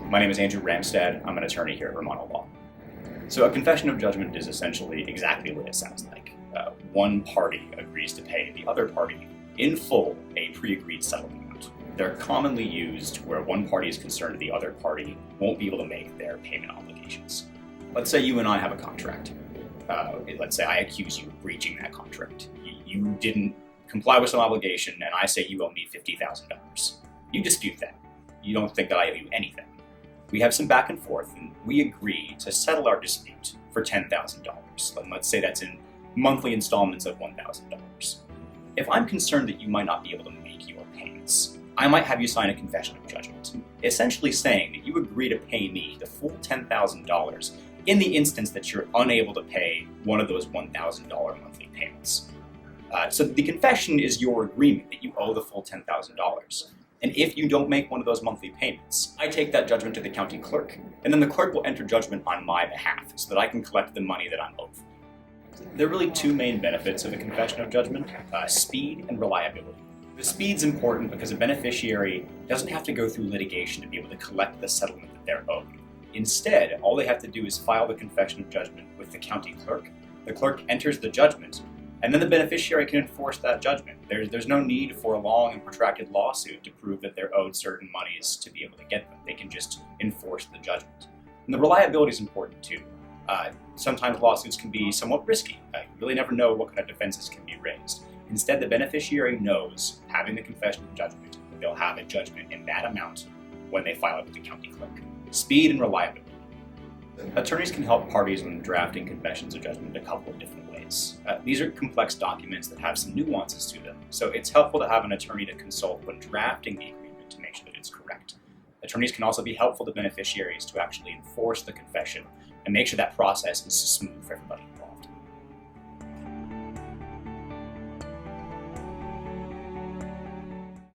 My name is Andrew Ramstad. I'm an attorney here at Romano Law. So a confession of judgment is essentially exactly what it sounds like. One party agrees to pay the other party in full a pre-agreed settlement amount. They're commonly used where one party is concerned the other party won't be able to make their payment obligations. Let's say you and I have a contract. Let's say I accuse you of breaching that contract. You didn't comply with some obligation, and I say you owe me $50,000. You dispute that. You don't think that I owe you anything. We have some back and forth, and we agree to settle our dispute for $10,000. And let's say that's in monthly installments of $1,000. If I'm concerned that you might not be able to make your payments, I might have you sign a confession of judgment, essentially saying that you agree to pay me the full $10,000 in the instance that you're unable to pay one of those $1,000 monthly payments. So the confession is your agreement that you owe the full $10,000. And if you don't make one of those monthly payments, I take that judgment to the county clerk, and then the clerk will enter judgment on my behalf so that I can collect the money that I'm owed. There are really two main benefits of a confession of judgment, speed and reliability. The speed's important because a beneficiary doesn't have to go through litigation to be able to collect the settlement that they're owed. Instead, all they have to do is file the confession of judgment with the county clerk. The clerk enters the judgment, and then the beneficiary can enforce that judgment. There's no need for a long and protracted lawsuit to prove that they're owed certain monies to be able to get them. They can just enforce the judgment. And the reliability is important too. Sometimes lawsuits can be somewhat risky. You really never know what kind of defenses can be raised. Instead, the beneficiary knows, having the confession of judgment, that they'll have a judgment in that amount when they file it with the county clerk. Speed and reliability. Attorneys can help parties when drafting confessions of judgment in a couple of different ways. These are complex documents that have some nuances to them, so it's helpful to have an attorney to consult when drafting the agreement to make sure that it's correct. Attorneys can also be helpful to beneficiaries to actually enforce the confession and make sure that process is smooth for everybody.